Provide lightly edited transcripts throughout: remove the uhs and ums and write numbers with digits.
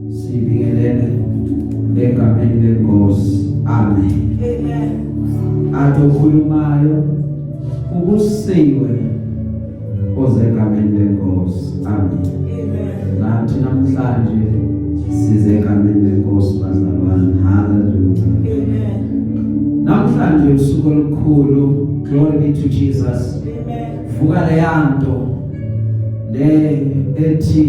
Sibingelele egameni lenkosi. Amen. Amen. Adokhulumayo ukusiwe ozegameni lenkosi. Amen. Amen. Nathi namhlanje sizegameni lenkosi bazalwane. Hallelujah. Amen. Namhlanje usuku olukhulu. Glory be to Jesus. Amen. Vuka le yanto le ethi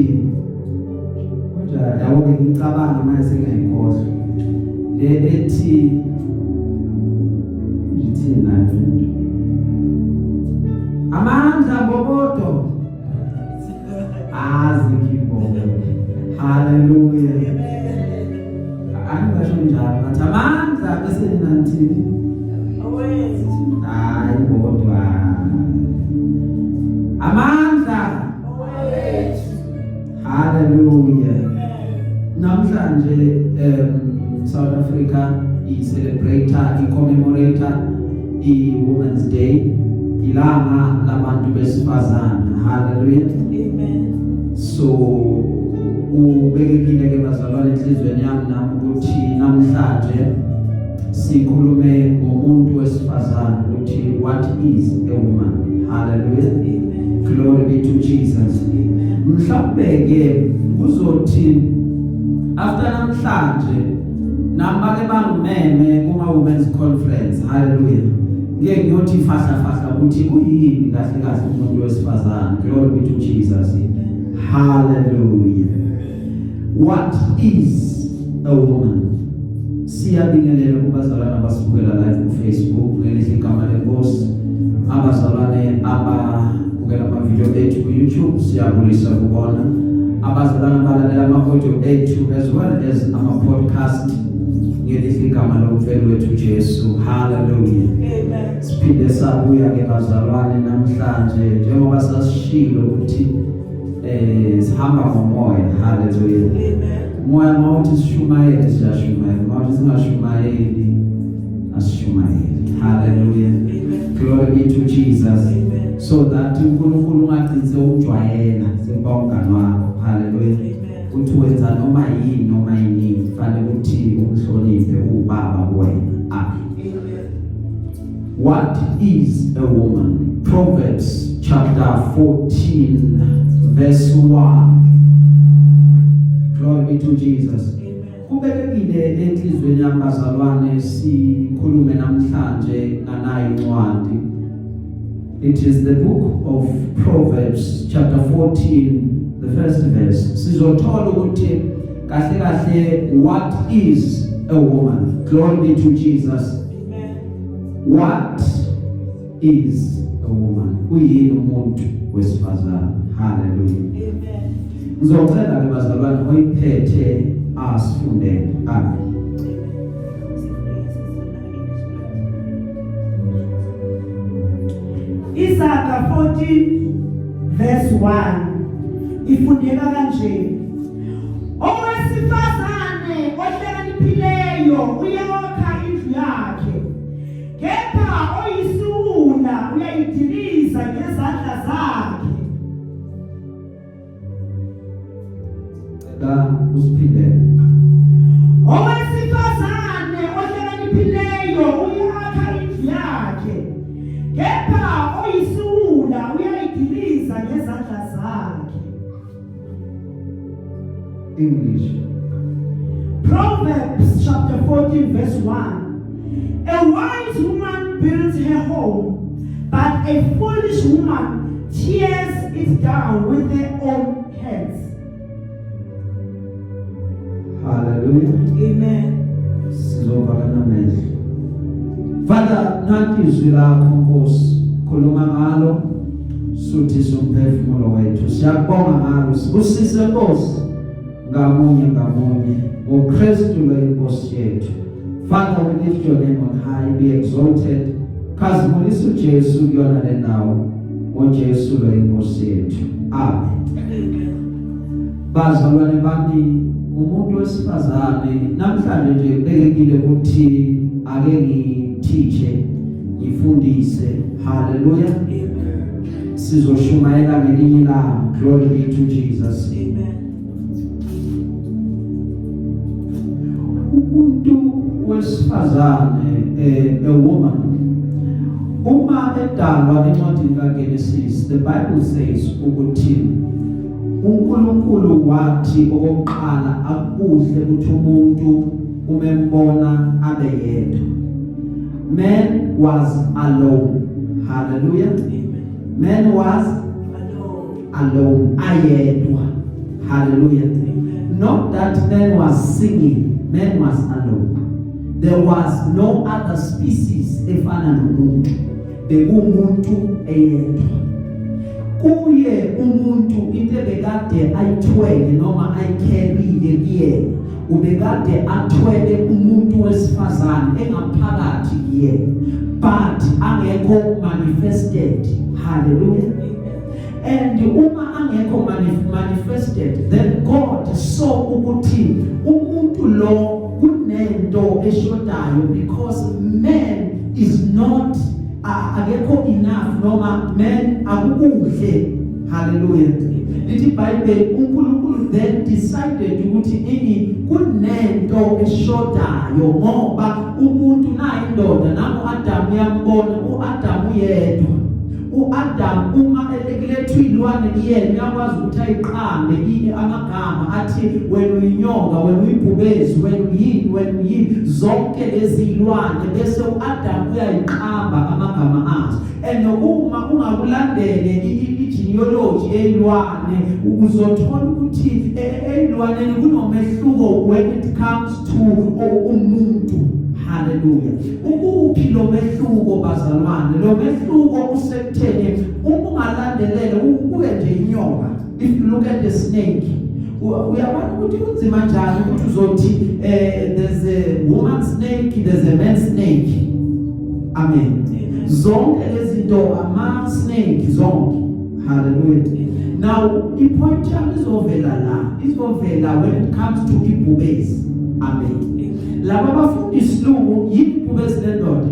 yawonke ngicabanga manje sengayikhohlwa le ethi ngithina amandla bobodo azikimbo. Hallelujah. Angasho njalo bathi amandla bese ninanthini Away. hayi bodwa amandla. Away. Hallelujah. Namhlanje South Africa commemorate Women's Day, ilanga labantu besifazana. Hallelujah. Amen. So ubekekile ke bazalwane enhlizweni yami nami ukuthi namhlanje sikhulume ngomuntu wesifazana ukuthi what is a woman. Hallelujah. Amen. Glory be to Jesus. Amen. Mhlawumbe ke kuzothi after namhlanje nambake bangimeme kuma women's conference. Hallelujah. Ngeke ngiyothi fahla ukuthi kuyini kahle kahle umuntu wesifazana. Glory be to Jesus. Hallelujah. What is a woman? Siyabingelela kubazalwane abasibukela live ku Facebook ngelihle igama lenkosi, abazalwane ababukela ama video ethu ku YouTube siyabulisa ukubona, abazalwane abalalela ama audio ethu as well as ama podcast ngelihle igama lomfelo wethu Jesu. Hallelujah. Amen. Siphinde sabuya ke bazalwane namhlanje njengoba sasishilo ukuthi sihamba ngomoya. Hallelujah. Amen. Moya mawuthi sishumayele siyashumayela, mawuthi singashumayeli asishumayeli. Hallelujah. Amen. Glory be to Jesus. Amen. So that uNkulunkulu ungagcine ukujwayela sempongano wakho. Hallelujah. Amen. Uthi wenza noma yini fanele ukuthi umhloniphe ubaba kuwena. Amen. Amen. What is a woman? Proverbs chapter 14 verse 1. Glory be to Jesus. Amen. Kubekekile enhlizweni yami bazalwane sikhulume namhlanje nganayo incwadi. It is the book of Proverbs chapter 14 the first verse. Sizothola ukuthi kahle kahle what is a woman. Glory be to Jesus. Amen. What is a woman? Uyini umuntu wesifazana. Hallelujah. Amen. Ngizocela ke bazalwane oyiphethe asifundele. Amen. Isaka 14 verse 1 ifundeka kanje: owesifazane ohlakaniphileyo uyakha indlu yakhe, kepha oyisiwula uyayidiliza ngezandla zakhe. La usiphindele. Owesifazane ohlakaniphileyo uyakha indlu yakhe, kepha oyisiwula uyayidiliza ngezandla zakhe. English. Proverbs chapter 14 verse 1. A wise woman builds her home, but a foolish woman tears it down with her own hands. Hallelujah. Amen. Sizovala namehlo. Father, nanti izwi lakho Nkosi, khuluma ngalo, suthisa umphefumulo wethu. Siyabonga ngalo, sibusise Nkosi ngamunye ngoKristu lo Nkosi yethu. Father, we lift your name on high, be exalted. Khazimulisa uJesu kuyona le ndawo, uJesu lo Nkosi yethu. Amen. Bazalwane bami, umuntu wesifazane namhlanje nje bekekile ukuthi ake ngithiche ngifundise. Hallelujah. Amen. Sizoshumayela ngelinye ilanga. Glory be to Jesus. Amen. umuntu wesifazane a woman uma edalwa encwadini kaGenesis, the Bible says ukuthi uNkulunkulu wathi okokuqala akuhle ukuthi umuntu umembona abe yedwa. Man was alone. Hallelujah. Man was alone. Ayedwa. Hallelujah. Not that man was singing. Man was alone. There was no other species efana nomuntu. Bekumuntu eyedwa. Kuye umuntu into bekade ayithwele noma ayicarryile kuyena. Ubekade athwele umuntu wesifazane engaphakathi kuyena, but angekho manifested. Hallelujah. And uma angekho manifested, then God saw ukuthi umuntu lo kunento eshodayo, because man is not akekho enough noma man akukuhle. Hallelujah. Lithi Bible uNkulunkulu then decided ukuthi ini kunento eshodayo ngoba umuntu nayi indoda namo Adam uyambona uAdam yedwa. uAdam uma elekilethwe ilwane liyena uyakwazi ukuthi ayiqambe amagama athi wena uyinyoka, wena uyibhubezi, wena uyini zonke lezi ilwane, bese uAdam uyayiqamba amagama azo. And uma ungakulandele genealogy eyilwane uzothola ukuthi eyilwaneni kunomehluko when it comes to umuntu. Hallelujah. Ukuphi lo mehluko bazalwane? Lo mehluko usekutheni ungalandelele ubuye nje inyoka. If you look at the snake, uyabona ukuthi kunzima njani ukuthi uzothi there's a woman snake, there's a man snake. Amen. Zonke lezi zinto ama snake zonke. Hallelujah. Now ipoint yami izovela when it comes to ibhubezi. Amen. Laba bafundi isilungu yini ibhubezi lendoda?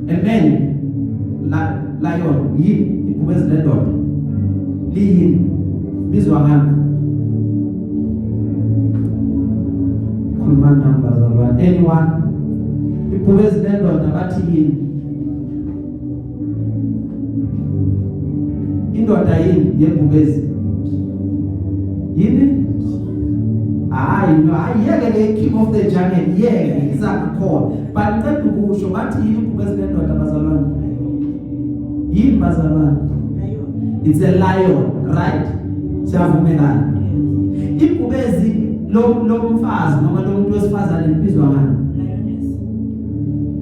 Amen. Lion yini ibhubezi lendoda? Liyini bizwa ngani? Khuluma numbers alone. Anyone? Ibhubezi lendoda bathi yini? Indoda yini yebhubezi? Yini? Ayeke king of the jungle, yeke izakhona. But qeda ukusho bathi yini ibhubezi lendoda bazalwane? Yini bazalwane? It's a lion, right? Siyavumelana. Ibhubezi lo mfazi noma lo muntu wesifazane libizwa ngani?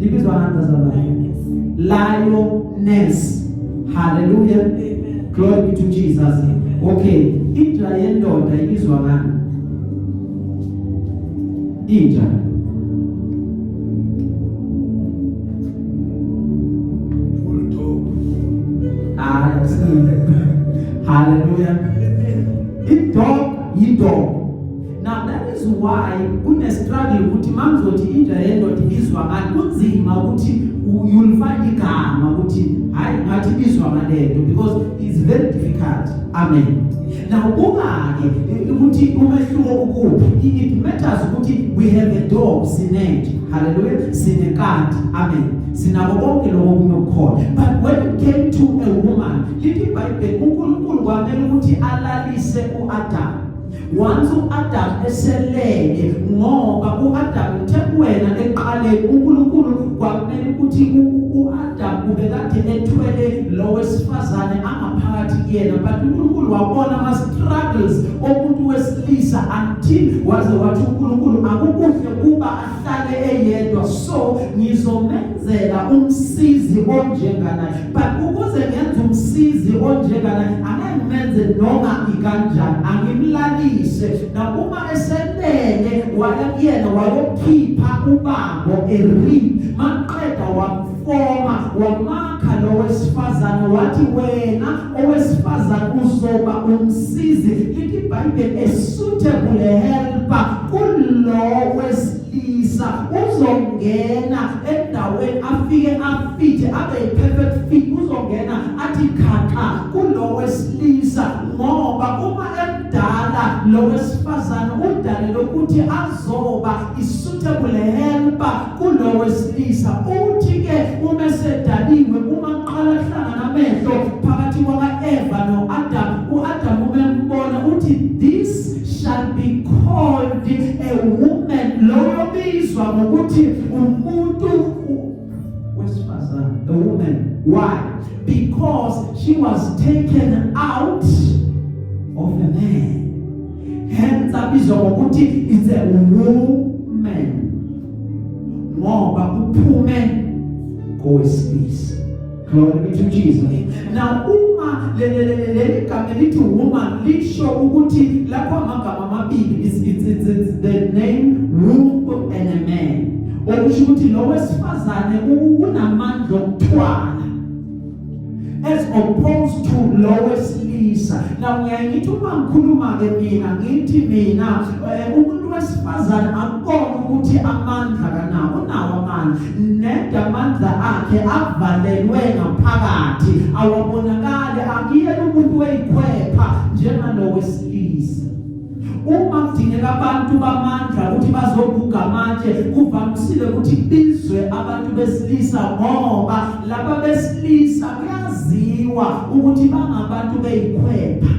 Libizwa ngani bazalwane? Lioness. Hallelujah. Amen. Glory be to Jesus. Amen. Okay, inja yendoda ibizwa ngani? Inja. Hallelujah. Dog. Now that is why kune struggle ukuthi mamzoti inja yendoda ibizwa ngani kunzima ukuthi you'll find igama ukuthi hayi ngathi ibizwa ngalento, because it's very difficult. Amen. Now ubake ukuthi umehluko ukuphi, it matters ukuthi we have a dog sinenje. Hallelujah. Sinekati. Amen. Sinabo bonke lokho kunokhona. But when it came to a woman, lithi iBhayibheli uNkulunkulu kwamele ukuthi alalise uAdam. Once uAdam eselele, ngoba uAdam uthe wena eqaleni uNkulunkulu kwamele ukuthi uAdam ubekade ethwele lo wesifazane angaphakathi kuyena, but uNkulunkulu wabona ama struggles omuntu wesilisa until waze wathi uNkulunkulu akukuhle kuba ahlale eyedwa, so ngizomenzela umsizi onjenganaye. But ukuze ngenze umsizi onjenganaye angimenze noma ikanjani, angimlalise na uma eselele wayakuyena wayokhipha ubambo eri maqeda wamforma wamakha lo wesifazane wathi wena owesifazane uzoba umsizi. Lithi iBhayibheli a suitable helper kulo wesilisa uzongena endaweni afike abe perfect fit, uzongena athi khakha kulo wesilisa, ngoba uma emdala lo wesifazane udala idala lokuthi azoba isuitable helper kulo wesilisa. Uthi ke uma sedaliwe, uma qala hlangana amehlo phakathi kwaka-Eva no-Adam, u-Adam umembona uthi this shall be called a woman. Lo bizwa ngokuthi umuntu wesifazane, a woman. Why? Because she was taken out of a man. Hence abizwa ngokuthi it's a woman, ngoba uphume kowesilisa. Glory be to Jesus. Now uma leli gama lithi woman lisho ukuthi lapho amagama amabili it's the name womb and a man. Okusho ukuthi lo wesifazane unamandla okuthwala as opposed to lo wesilisa. Now ngiyayithi uma ngikhuluma ke mina umuntu wesifazane akukona ukuthi amandla kanawo, unawo amandla, nedwa amandla akhe avalelwe ngaphakathi, awabonakali, akuyena umuntu weyikhwepha njengalo wesilisa. Uma kudingeka abantu bamandla ukuthi bazobuka amanje, kuvamisile ukuthi bizwe abantu besilisa, ngoba laba besilisa kuyaziwa ukuthi bangabantu beyikhwepha.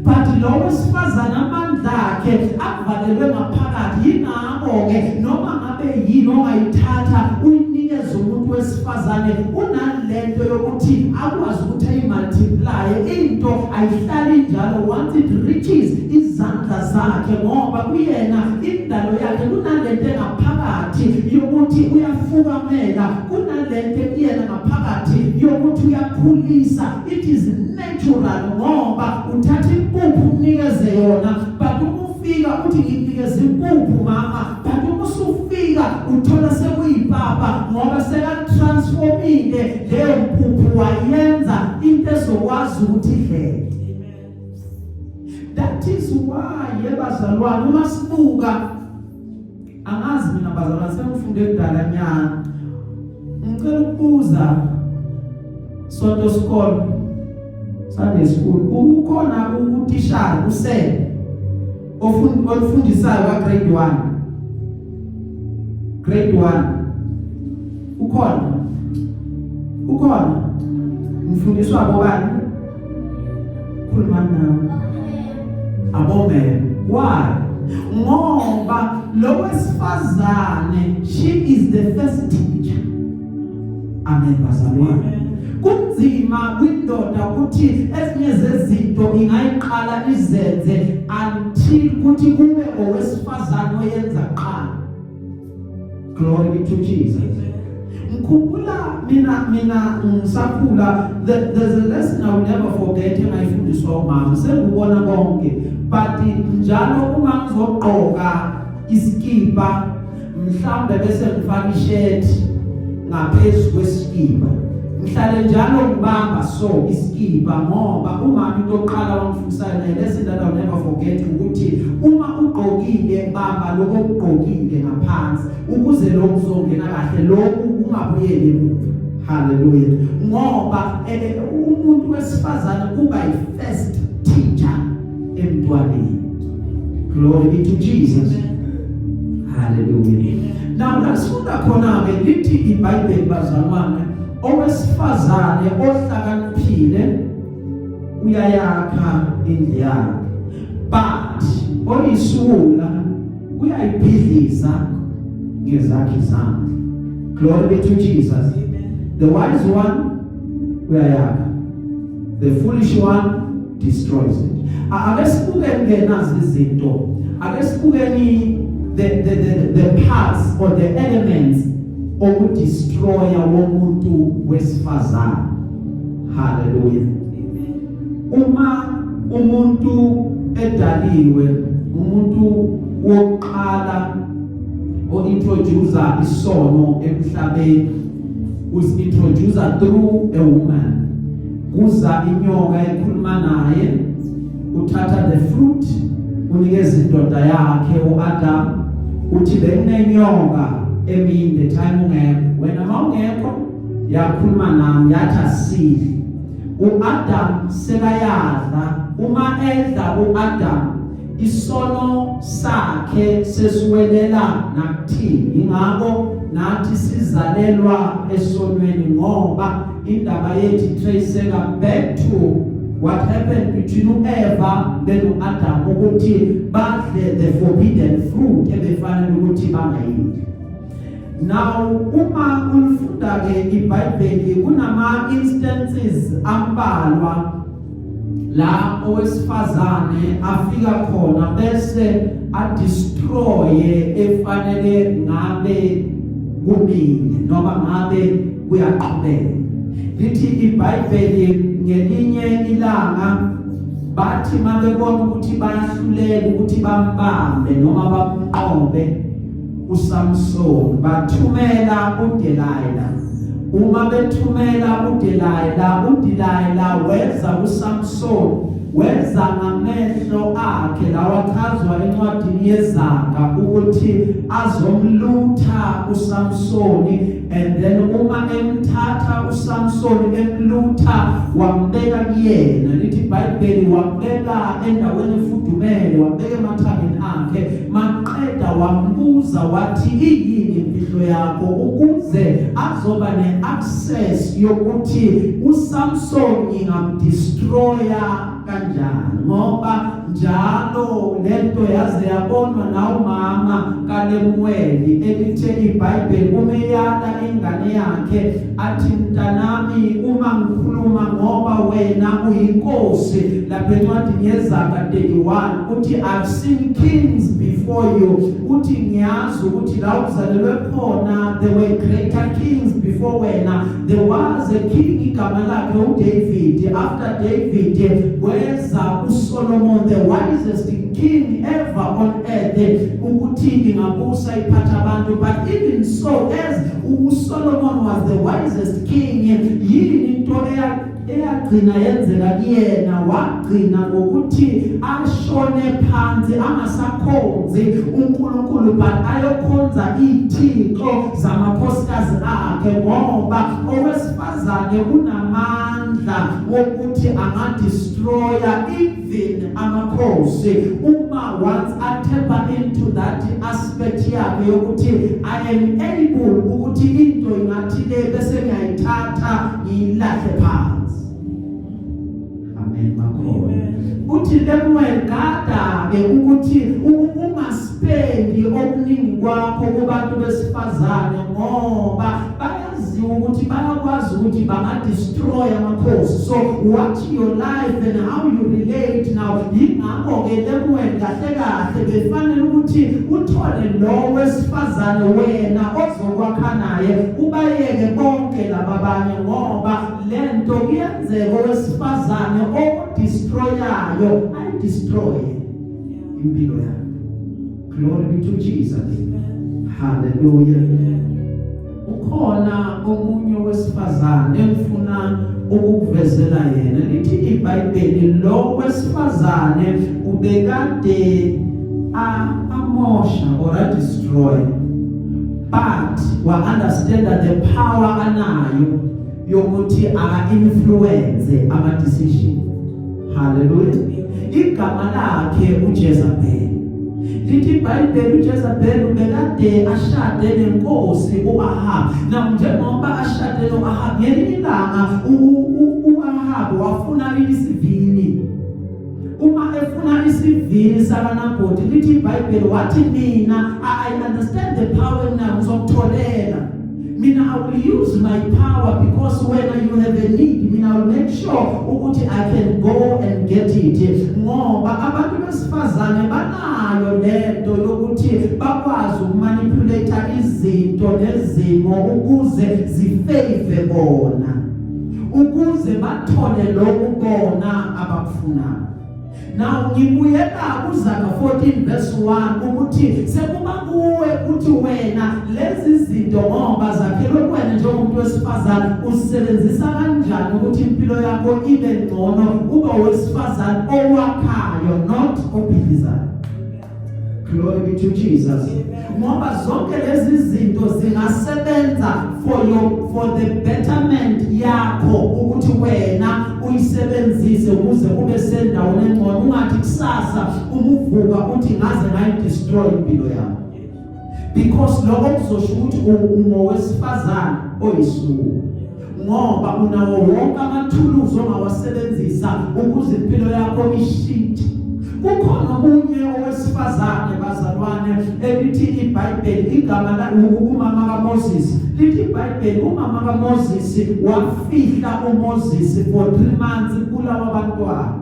But lo wesifazane amandla akhe avalelwe ngaphakathi. Yingakho ke noma ngabe yini ongayithatha uyinikeze umuntu wesifazane, unalento yokuthi akwazi ukuthi ayimultiply into, ayihlali njalo. Once it reaches izandla zakhe, ngoba kuyena indalo yakhe kunalento ngaphakathi yokuthi uyafukamela, kunalento kuyena ngaphakathi yokuthi uyakhulisa. It is natural, ngoba uthatha impuphu unikeze yona, but umufika uthi nginikeze impuphu mama, but umusufika uthola sekuyipapa, ngoba sekatransformile leyo mpuphu wayenza into ezokwazi ukuthi idleke. That is why yebazalwane uma sibuka, angazi mina bazalwane sengifunde kudala nyana, ngicela ukubuza Sonto School, Sunday School, ukhona utishara usele ofundisayo ka grade 1, grade 1 ukhona mfundiswa abobani? Khuluma nawe abome. Why? Ngoba lo wesifazane, she is the first teacher. Amen bazalwane. Kunzima kwindoda ukuthi ezinye zezinto ingayiqala izenze until kuthi kube owesifazane oyenza qala. Glory be to Jesus. Ngikhumbula mina ngisakhula, there's a lesson I will never forget engayifundiswa umama, sengibona konke, but njalo uma ngizogqoka isikipa mhlawumbe bese ngifaka ishirt ngaphezulu kwesikipa, ngihlale njalo ngibamba so isikipa, ngoba umama into oqala wangifundisa lesson that I'll never forget ukuthi uma ugqokile bamba lokho ugqokile ngaphansi ukuze lokho kuzongena kahle, lokho ungabuyeli emuva. Hallelujah. Ngoba umuntu wesifazane kuba yi-first teacher emntwaneni. Glory be to Jesus. Hallelujah. Now lasifunda khona ke lithi iBhayibheli bazalwane, owesifazane ohlakaniphile uyayakha indlu yakhe, but oyisula uyayibhidliza ngezakhe izandla. Glory be to Jesus. The wise one uyayakha, the foolish one destroys it. Ake sibuke nazi izinto, ake sibuke the parts or the elements okudestroya womuntu wesifazane. Hallelujah. Uma umuntu edaliwe, umuntu wokuqala introduce isono emhlabeni, introduce through a woman. Kuza inyoka ekhuluma naye, uthatha the fruit unikeza indoda yakhe uAdam, uthi benenyoka emini the time ungekho, wena mawungekho yakhuluma nami yathi asidle. uAdam sekayadla, uma edla uAdam isono sakhe sesiwelela nakuthini. Ingakho nathi sizalelwa esonweni ngoba indaba yethu traceka back to what happened between Eva and Adam ukuthi badle the forbidden fruit ebefanele ukuthi bangayidli. Now uma ufunda ke iBhayibheli kunama instances ambalwa la owesifazane afika khona bese adestroye efanele ngabe kumile noma ngabe kuyaqhubeka. Lithi iBhayibheli ngelinye ilanga bathi mabebona ukuthi bayahluleka ukuthi bambambe noma bamqobe uSamson bathumela uDelilah. Uma bethumela uDelilah weza kuSamson weza ngamehlo akhe lawa achazwa encwadini yeZaga ukuthi azomlutha uSamsoni, and then uma emthatha uSamsoni emlutha wambeka kuyena. Lithi iBhayibheli wambeka endaweni efudumele, wambeka emathangeni akhe, maqeda wambuza wathi iyini impilo yakho ukuze azoba neaccess yokuthi uSamsoni ngamdestroya kanjani, ngoba njalo lento yaze yabonwa na umama kaLemueli elithe iBhayibheli umeyala ingane yakhe athi mntanami uma ngikhuluma ngoba wena uyinkosi lapha encwadini yeZaga 31 uthi I've seen kings before you, uthi ngiyazi ukuthi la uzalelwe khona there were greater kings before wena. There was a king igama lakhe uDavid. After David weza uSolomon, the wisest king ever on earth, ukuthi ngabusa iphatha abantu. But even so, as uSolomon was the wisest king, yini into eyagcina yenzeka kuyena, wagcina ngokuthi ashone phansi angasakhonzi uNkulunkulu but ayokhonza izithixo zamakhosikazi akhe, ngoba owesifazane unamandla wokuthi angadestroya even amakhosi uma once atapa into that aspect yakhe yokuthi I am able ukuthi into ingathi le bese ngiyayithatha ngilahle phansi. Amen makho. Uthi Lemuel gada ke ukuthi ungaspendi okuningi kwakho kubantu besifazane ngoba bayaziwa ukuthi bayakwazi ukuthi bangadestroy amakhosi. So watch your life and how you relate now. Yingakho ke Lemuel kahle kahle befanele ukuthi uthole lo wesifazane wena ozokwakha naye ubayeke bonke lababanye, ngoba lento kuyenzeka owesifazane odestroyayo ayidestroy impilo yakhe. Glory be to Jesus. Hallelujah. Ukhona omunye wesifazane engifuna ukukuvezela yena. Lithi iBhayibheli lo wesifazane ubekade amosha or destroy, but wa understand that the power anayo yokuthi influence ama decision. Hallelujah. Igama lakhe uJezebel. Lithi iBhayibheli uJezebel ubekade ashade nenkosi uAhab. Na njengoba ashade noAhab, ngelinye ilanga uAhab wafuna isivini. Uma efuna isivini sakaNabhothi, lithi iBhayibheli wathi mina I understand the power now ngizokutholela. Mina I will use my power because when you have a need, mina I will make sure ukuthi I can go and get it. Ngoba abantu besifazane banayo lento yokuthi bakwazi ukumanipulate izinto nezimo ukuze zifave bona, ukuze bathole lokhu bona abakufunayo. Now ngibuyela kuZaga 14 verse 1 ukuthi sekuba kuwe uthi wena lezi zinto ngoba zakhelwe wena njengomuntu wesifazane usebenzisa kanjani ukuthi impilo yakho ibe ngcono ube wesifazane owakhayo not ophilizayo. Glory be to Jesus. Ngoba zonke lezi zinto zingasebenza for the betterment yakho ukuthi wena uyisebenzise ukuze ube sendaweni engcono. Ungathi kusasa kusasa umuvuka uthi ngaze ngayidestroy impilo yakho, because lokho kuzosho ukuthi ungowesifazana oyisuku, ngoba unawo wonke amathuluzi ongawasebenzisa ukuze impilo yakho ishintshe. Kukhona omunye owesifazane bazalwane elithi iBhayibheli igama la umama kaMoses lithi iBhayibheli umama kaMoses wafihla uMoses for 3 months kulawa abantwana,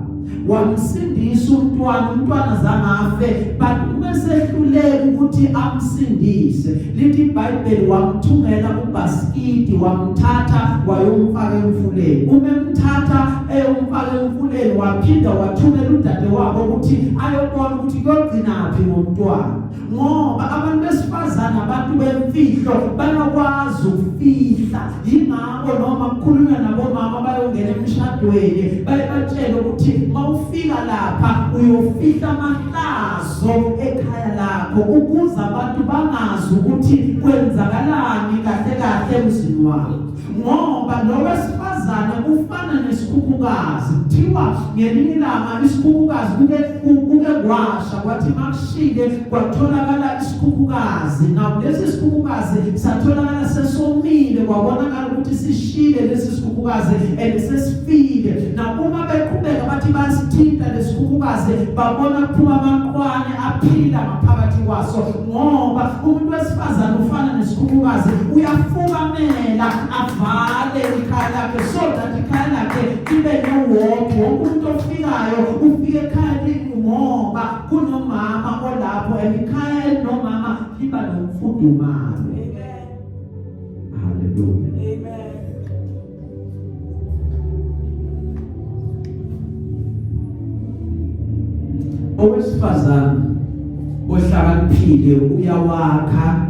wamsindisa umntwana zangafe, but umesehluleka ukuthi amsindise. Lithi iBhayibheli wamthungela ubhaskidi, wamthatha wayomfaka emfuleni. Umemthatha eyomfaka emfuleni waphinda wathumela udadewabo ukuthi ayobona ukuthi kuyogcinaphi ngomntwana, ngoba abantu besifazana abantu bemfihlo banokwazi ukufihla. Yingakho noma kukhulunywa nabomama bayongena emshadweni bayebatshela ukuthi mawufika lapha uyofihla amahlazo ekhaya lakho ukuze abantu bangazi ukuthi kwenzakalani kahle kahle emzini wakho, ngoba lo wesifazane ufana nesikhukhukazi. Kuthiwa ngelinye ilanga isikhukhukazi kuke kwasha kwathi makushile kwatholakala isikhukhukazi. Nawo lesi sikhukhukazi satholakala sesomile, kwabonakala ukuthi sishile lesi sikhukhukazi sesifile. Na uma beqhubeka bathi basithinta lesikhukhukazi babona kuphuma amaqwane aphila ngaphakathi kwaso, ngoba umuntu wesifazane ufana nesikhukhukazi uyafukamela avale ikhaya lakhe so that ikhaya lakhe libe nowonke. Wonke umuntu ofikayo ufike ekhaya ngoba kunomama olapho, ekhaya elinomama liba nomfudumalo. Amen. Hallelujah. Amen. Owesifazane ohlakaniphile uyawakha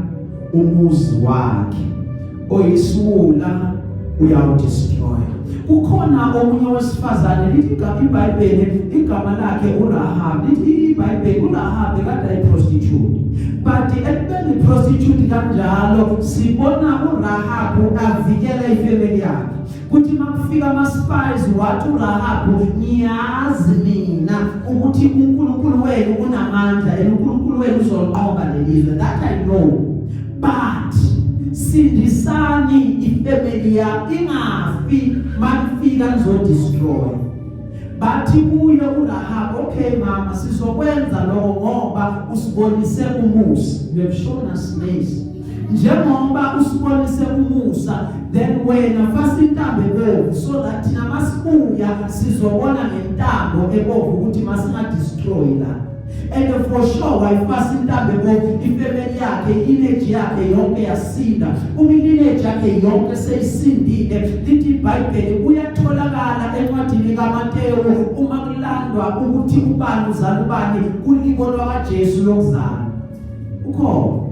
umuzi wakhe, oyisula uyawudestroy. Kukhona omunye wesifazane lithi iBhayibheli igama lakhe uRahab. Lithi iBhayibheli uRahab kade ayiprostitute, but ekubeni prostitute kanjalo sibona uRahab avikela ifamily yakhe. Kuthi makufika ama-spies wathi uRahab, ngiyazi mina ukuthi uNkulunkulu wenu unamandla and uNkulunkulu wenu uzonqoba lelizwe, that I know, but sindisani ifamily yakhe ingafi makufika nizodestroy. Bathi kuye uRahab, okay mama sizokwenza lokho ngoba usibonise umusa, you have shown us mercy. Njengoba usibonise umusa, then wena fasa intambo ebovu so that thina masibuya sizobona ngentambo ebovu ukuthi masingadestroy la. And for sure wayifasa intambo ebovu ifamily yakhe, ineji yakhe yonke yasinda. Ineji yakhe yonke seyisindile. Lithi iBhayibheli uyatholakala encwadini kaMateyu uma kulandwa ukuthi ubani uzala ubani kulikolwa kaJesu lokuzala. Ukho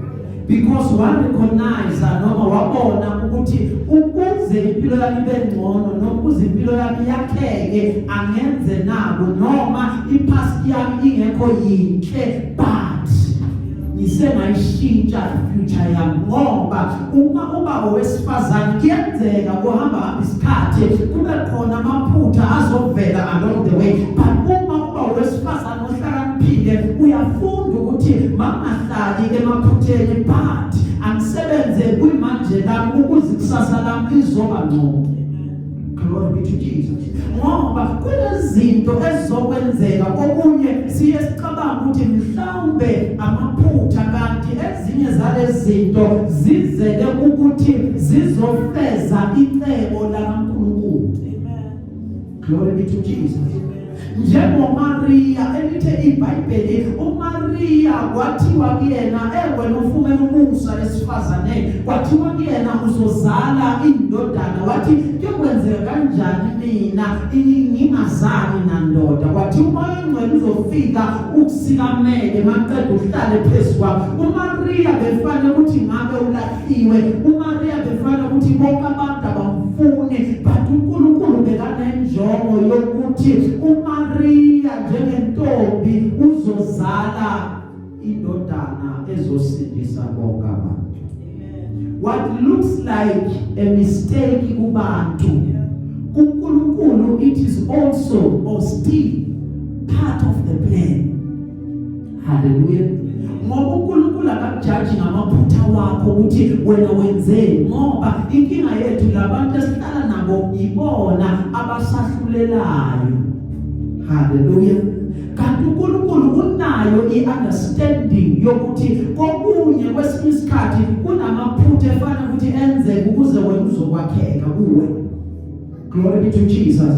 because one recognize noma wabona ukuthi ukuze impilo yami ibe ngcono noma ukuze impilo yami yakheke angenze nabo noma ipast yami ingekho yinhle, but ngisengayishintsha future yami, ngoba uma uba owesifazane kuyenzeka kuhamba isikhathi kube khona amaphutha azovela along the way, but uma uba owesifazane ohlakaniphile uyafunda ukuthi mangahlali emaphutheni, but angisebenze kuyimanje lami ukuze kusasa lami lizoba ngcono. Glory be to Jesus. Ngoba kunezinto ezizokwenzeka okunye siye sicabanga ukuthi mhlawumbe amaphutha, kanti ezinye zalezi zinto zizele ukuthi zizofeza icebo lakaNkulunkulu. Amen. Glory be to Jesus. NjengoMaria elithe iBhayibheli, uMaria kwathiwa kuyena wena ufumene umusa esifazane, kwathiwa kuyena uzozala indodana, wathi kuyokwenzeka kanjani mina ngingazali nandoda. Kwathi umoya ongcwele uzofika ukusikamele maqeda uhlale phezukwa. uMaria befanele ukuthi ngabe ulahliwe, uMaria befanele ukuthi bonke abantu abamfune, but uNkulunkulu bekanenjongo yokuthi uMaria njengentombi uzozala indodana ezosindisa bonke abantu. What looks like a mistake kubantu, kuNkulunkulu it is also or still part of the plan. Hallelujah. Ngoba uNkulunkulu akakujaji ngamaphutha wakho ukuthi wena wenzeni, ngoba inkinga yethu labantu esihlala nabo ibona abasahlulelayo. Hallelujah. Kanti uNkulunkulu unayo i-understanding yokuthi kokunye kwesinye isikhathi kunamaphutha efana ukuthi enzeke ukuze wena uzokwakheka kuwe. Glory be to Jesus.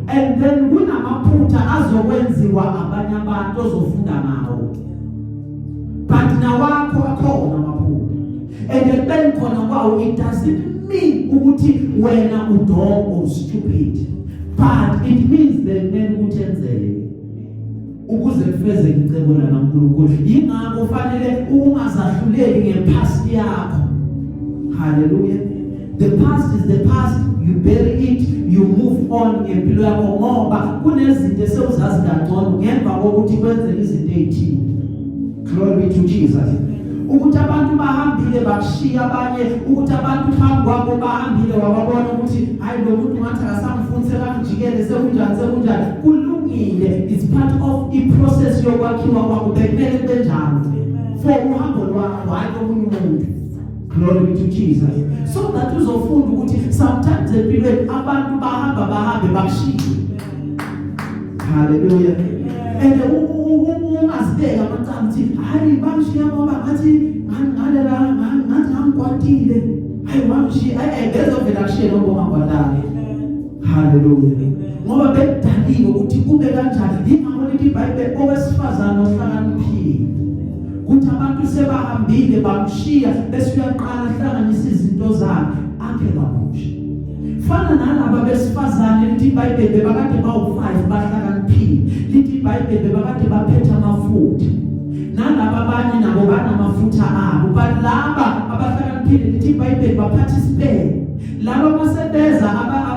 And then kunamaphutha azokwenziwa abanye abantu ozofunda ngawo. But nawakho akhona amaphutha. And then khona kwawo it doesn't mean ukuthi wena udom or stupid. But it means that men utenzele ukuze kufezeke icebo la kaNkulunkulu. Yingakho fanele ungazahluleli ngepast yakho. Hallelujah. The past is the past. You bury it, you move on ngempilo yakho ngoba kunezinto esewuzazi kangcono ngemva kokuthi kwenzeke izinto ezithile. Glory be to Jesus. Ukuthi abantu bahambile bakushiya abanye, ukuthi abantu phambi kwakho bahambile wababona ukuthi hayi lo muntu ngathi akasamfunise kanjikele sekunjani kulungile. It's part of the process yokwakhiwa kwakho bekumele benjalo for uhambo lwakho hayi komunye umuntu. Glory be to Jesus. So that uzofunda ukuthi sometimes empilweni abantu bahambe bakushiye. Hallelujah. And ungazibeka amacathi hayi bangishiya ngoba ngathi ngalela ngathi ngikwatile hayi wangishiya bezovela kushiya ngoba ngakwadala. Hallelujah. Ngoba bekudaliwe ukuthi kube kanjani. Ingakho lithi iBhayibheli owesifazane ohlakaniphile ukuthi abantu sebahambile bamshiya bese uyaqala hlanganisa izinto zakhe akhe kabusha. Fana nalabo besifazane lithi iBhayibheli bakade bawu5 bahlakaniphile. Lithi iBhayibheli bakade baphethe amafutha. Nalabo abanye nabo banamafutha abo. But laba abahlakaniphile lithi iBhayibheli baparticipate. Laba basebeza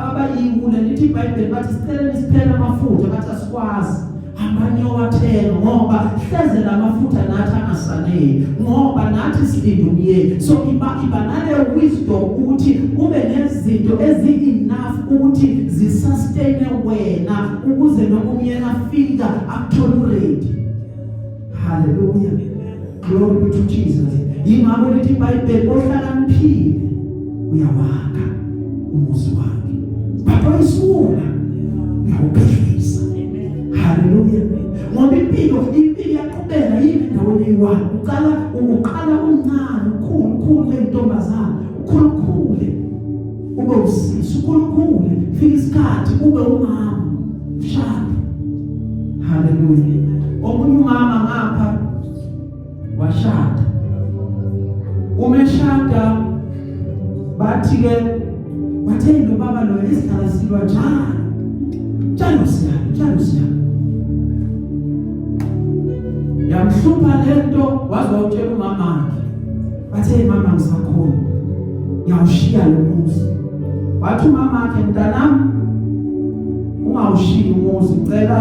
abayiwula lithi iBhayibheli bathi siphela amafutha bathi asikwazi. Amanye wathenga ngoba hleze lamafutha nathi angasanele ngoba nathi silindumye. So iba nale wisdom ukuthi ube nezinto enough ukuthi zisustain wena ukuze nomuyena afika akutolerate. Hallelujah. Glory be to Jesus. Ingakho lithi iBhayibheli ohlakaniphile uyawakha umuzi wakhe. Baba isura uyawuphelisa. Hallelujah. Ngoba impilo yaqhubeka yini ndaweni yiwani. Uqala umncane ukhulu lentombazana. Ukhulukhule. Ube usisi ukhulukhule. Fika isikhathi ube umama. Shada. Hallelujah. Omunye umama ngapha washada. Umeshada bathi ke bathe lo baba lo esikhala silwa njalo siya. Yamhlupha lento wazotshela umama wakhe. Bathe mama ngisakhona. Ngiyawushiya lo muzi. Wathi umama wakhe mntanami ungawushiya umuzi ngicela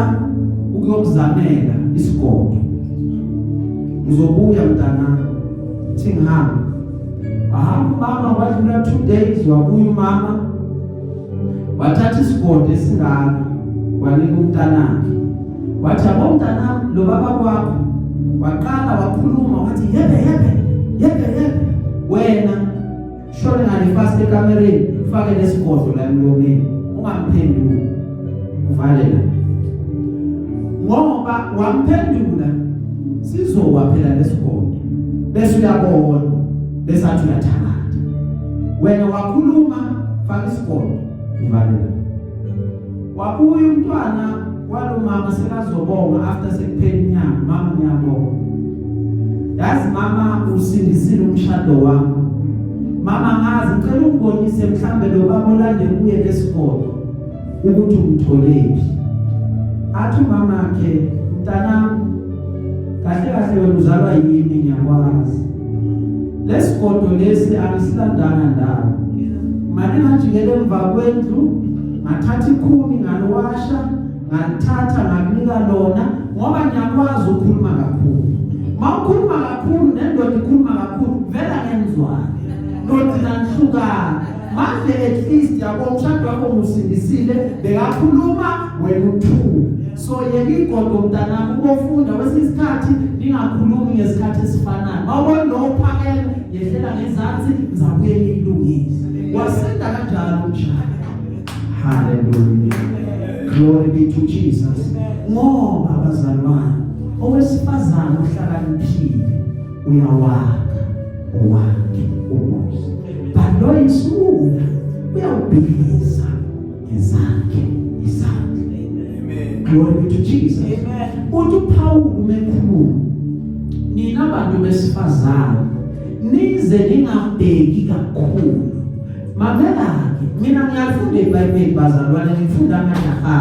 ukuyokuzamela isigodo. Ngizobuya mntanami. Thi ngihamba. Wahamba mama wadlula 2 days wabuya umama. Wathatha isigodo esingaka wanika umntanakhe. Wathi abo mntanami lo baba kwakho waqala wakhuluma wathi yebe wena shona ngale fast ekamereni ufake lesigodo la emlomeni ungamphenduli uvalela ngoba wamphendula sizowaphela lesigodo bese uyabona bese athi uyathakatha. Wena wakhuluma faka isigodo uvalela. Wabuya umntwana walo mama sekazobonga after sekuphela inyanga. Mama ngiyabonga. Yazi mama usindisile umshado wami. Mama ngazi ngicela ungibonise mhlambe lo baba olande kuye lesigodo ukuthi umtholephi. Athi mama yakhe mntanami kahle wena uzalwa yimi ngiyakwazi. Lesigodo lesi angisilandana ndawo. Manje ngajikele emva kwendlu ngathatha ikhuni ngalowasha ngalithatha ngakunika lona ngoba ngiyakwazi ukukhuluma kakhulu. Mawukhuluma kakhulu nendoda ikhuluma kakhulu vela ngenzwana. Nothina nhlukana. Manje at least yabo umshado wakho usindisile bekakhuluma wena uthuka. So yekigodo mntanami ubofunda kwesikhathi ningakhulumi ngesikhathi esifanayo. Mawubona lo phakela yehlela ngezansi ngizabuye ngilungise. Wasenda kanjalo umshana. Hallelujah. Glory be to Jesus. Ngoba abazalwane owesifazana ohlakaniphile uyawakha owakhe umuzi. Balo isula uyawubhekisa ngezakhe izandla. Amen. Glory be to Jesus. Amen. Uthi uPaul umekhuluma nina bantu besifazana nize ningabheki kakhulu. Mamela-ke mina ngiyafunda iBhayibheli bazalwane ngifunda amajaha.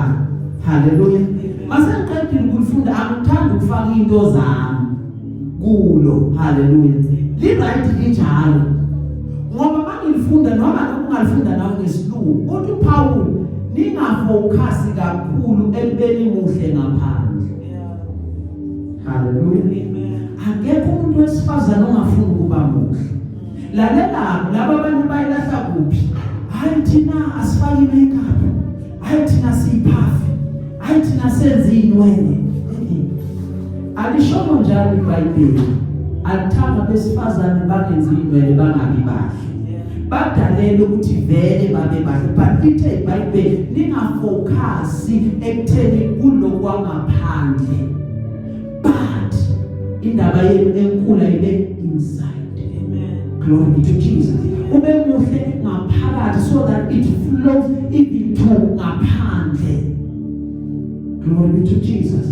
Hallelujah. Mase ngiqedile ukufunda angithandi ukufaka into zami kulo. Hallelujah. Li-right linjalo. Ngoba mangifunda noma ungalifunda nawe ngesilungu kodwa uPaul ningafocus kakhulu ekubeni muhle ngaphandle. Hallelujah. Akekho umuntu wesifazana ongafuni ukuba muhle. Lalela laba abantu bayilahla kuphi? Hayi thina asifaki makeup. Hayi thina siphafi. Hayi thina senze inwele. Alishomo njalo iBhayibheli. Alithanga besifazane bangenzi inwele bangabi bahle. Badalele ukuthi vele babe bahle. But lithe iBhayibheli ningafocus ekutheni kulokwangaphandle. But indaba yenu enkulu ibe inside. Glory be to Jesus. Ube muhle ngaphakathi so that it flows even to ngaphandle. Glory be to Jesus.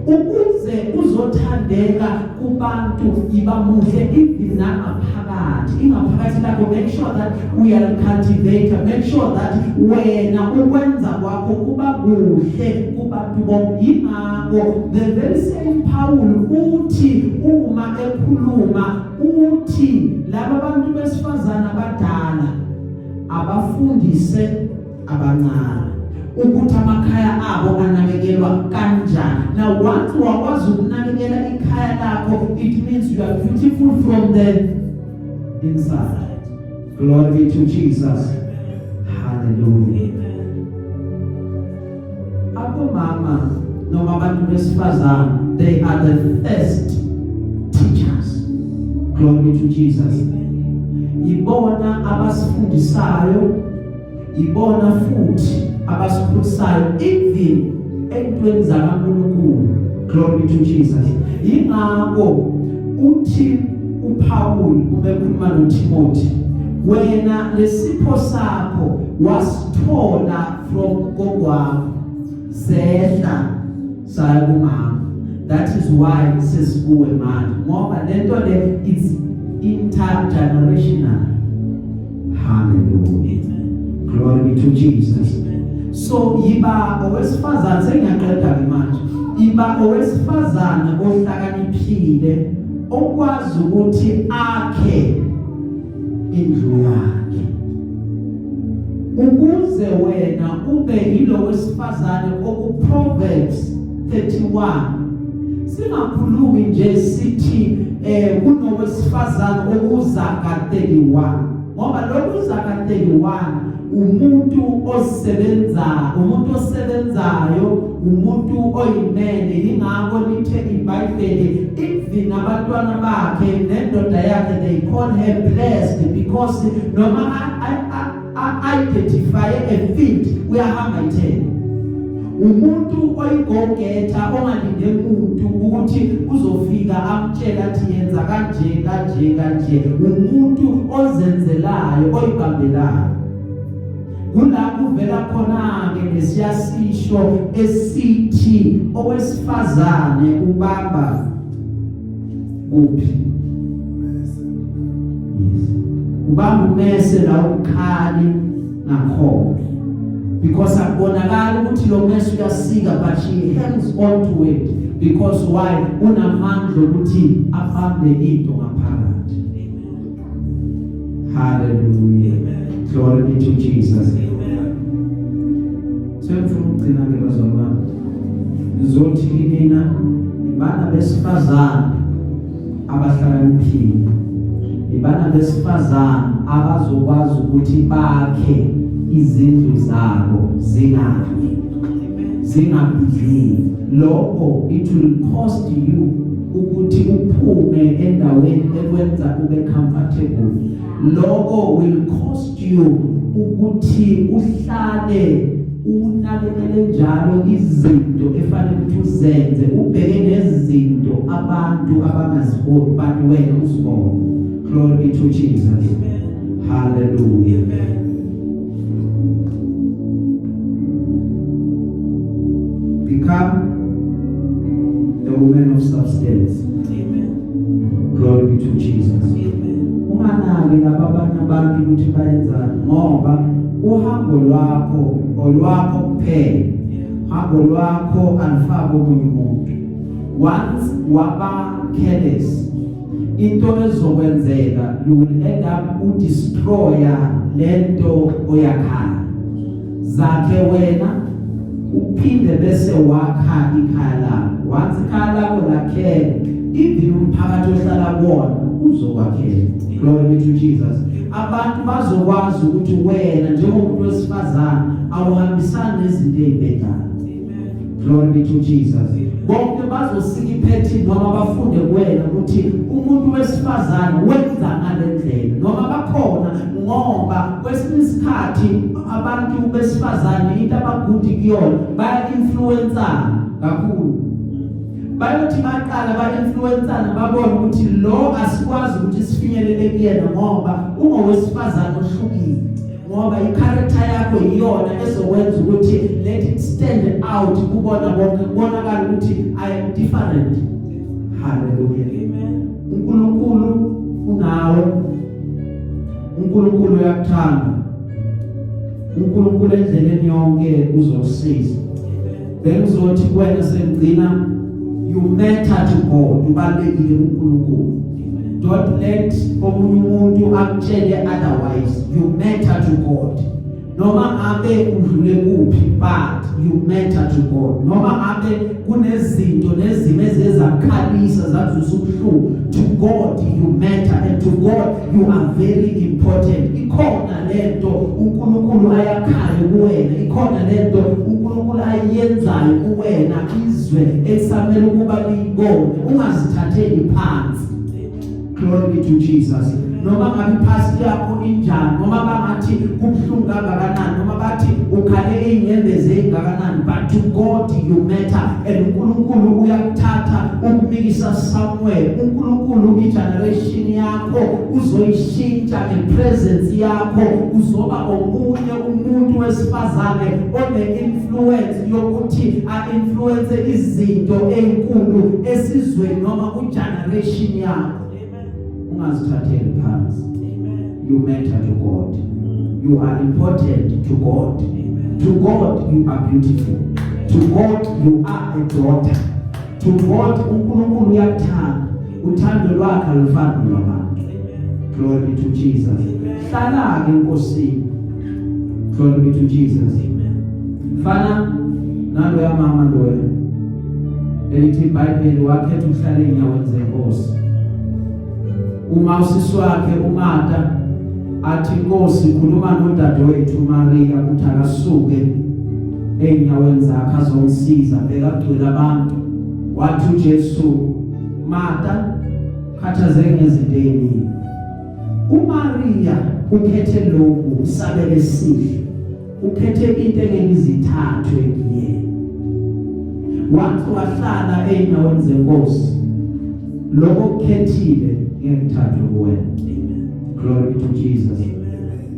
Ukuze uzothandeka kubantu iba muhle even ngaphakathi. Ingaphakathi lakho make sure that we are cultivated. Make sure that wena ukwenza kwakho kuba kuhle kubantu bonke. Ingakho the very same Paul uthi uma ekhuluma uthi laba bantu besifazana abadala abafundise abancane ukuthi amakhaya abo anakekelwa kanjani. Now once wakwazi ukunakekela ikhaya lakho it means you are beautiful from the inside. Glory be to Jesus. Hallelujah. Abo mama noma abantu besifazana they are the first teachers. Glory be to Jesus. Ibona abasifundisayo, ibona futhi abasikhulusayo even entweni zakaNkulunkulu. Glory be to Jesus. Ingakho uthi uPaul ubekhuluma noTimothy, wena lesipho sakho wasithola from gokwakho sehla saya kumama. That is why sesikuwe manje ngoba lento le it's intergenerational. Hallelujah. Glory be to Jesus. So yiba owesifazana sengiyaqeda manje. Yiba owesifazana ohlakaniphile okwazi ukuthi akhe indlu yakhe. Ukuze wena ube yilo wesifazane okuProverbs 31 singakhulumi nje sithi kunowesifazane okuzaga 31 ngoba lokhu zaga 31 umuntu osebenzayo umuntu oyimene. Ingakho lithe iBhayibheli even abantwana bakhe nendoda yakhe they call her blessed because noma identify a field uyahamba itheni. Umuntu oyigogeta ongalinde umuntu ukuthi uzofika amtshela athi yenza kanje. Umuntu ozenzelayo oyibambelayo. Kulapho uvela khona ke lesiyasisho esithi owesifazane ubamba kuphi? Ubamba umese la ukhali nakhona. Because akubonakala ukuthi lo mese uyasika but she hangs on to it because why unamandla ukuthi afambe into ngaphakathi. Hallelujah. Glory be to Jesus. Sengifuna ukugcina ke bazalwane. Ngizothi mina ibana besifazana abahlakaniphile. Ibana besifazana abazokwazi ukuthi bakhe izindlu zabo zingabhidliki. Lokho it will cost you ukuthi uphume endaweni ekwenza ube comfortable. Lokho will cost you ukuthi uhlale unakekele njalo izinto efanele ukuthi uzenze, ubheke nezinto abantu abangaziboni but wena uzibone. Glory be to Jesus. Amen. Hallelujah. Amen. Become a woman of substance. Amen. Glory be to Jesus. Amen. Unganaki labanye abantu ukuthi bayenzani ngoba uhambo lwakho olwakho kuphela. Uhambo lwakho alifaki omunye umuntu. Once waba careless, into ezokwenzeka you will end up destroyer lento oyakhala. Zakhe wena uphinde bese wakha ikhaya lakho. Once ikhaya lakho lakhe, even umphakathi ohlala kuwona uzokwakhela. Glory be to Jesus. Abantu bazokwazi ukuthi wena njengomuntu wesifazana awuhambisani nezinto ezibhedayo. Glory be to Jesus. Bonke bazosika iphethi noma bafunde kuwena ukuthi umuntu wesifazana wenza ngalendlela noma bakhona ngoba kwesinye isikhathi abantu besifazana into abagudi kuyona baya influenceana kakhulu. Bayothi baqala ba-influenceana babone ukuthi lo asikwazi ukuthi sifinyelele kuyena ngoba ungowesifazana ohlukile, ngoba i-character yakho iyona ezokwenza ukuthi let it stand out kubona bonke kubonakala ukuthi I am different. Hallelujah. Amen. uNkulunkulu unawe, uNkulunkulu uyakuthanda, uNkulunkulu endleleni yonke uzokusiza. Bengizothi kuwena sengcina you matter to God. Ubalekile uNkulunkulu. Don't let omunye umuntu akutshele otherwise. You matter to God. Noma abe udlule kuphi but you matter to God. Noma abe kunezinto nezimo ezezakhalisa zazusubuhlungu, to God you matter and to God you are very important. Ikhona lento uNkulunkulu ayakhayo kuwena, ikhona lento uNkulunkulu ayenzayo kuwena izwe esamele ukuba liyibone, ungazithatheli phansi. Glory be to Jesus. Noma ngabe past yakho injani, noma bangathi kubhlungu kangakanani, noma bathi ukhale inyembezi engakanani, but to God you matter and uNkulunkulu uyakuthatha ukumikisa somewhere. uNkulunkulu igeneration yakho uzoyishintsha, ngepresence yakho uzoba omunye umuntu wesifazane one-influence yokuthi a-influence izinto ezinkulu esizweni noma ku-generation yakho. Ungazithatheli phansi. You matter to God. You are important to God. To God you are beautiful. To God you are a daughter. To God uNkulunkulu uyakuthanda. Uthando lwakhe alufani lwabantu. Glory be to Jesus. Hlala ke enkosini. Glory be to Jesus. Fana nalo ya mama loyo. Elithi iBhayibheli wakhetha ukuhlala enyaweni zenkosi. Uma usisi wakhe uMata athi Nkosi khuluma nodadewethu Maria ukuthi akasuke enyaweni zakhe azongisiza, bekagcwele abantu. Wathi uJesu, Mata khathazeke ngezinto eziningi. uMaria ukhethe lokhu usabele sihle, ukhethe into engekizithathu ekuyena. Wathi wahlala enyaweni zenkosi, lokho kukhethile ngekuthathu kuwena. Glory to Jesus.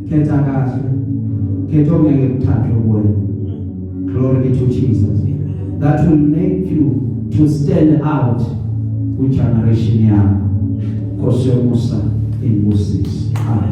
Khetha kahle, khetha ongeke kuthathu kuwena. Glory to Jesus. That will make you to stand out with generation yakho. Kosi yomusa in Moses. Amen.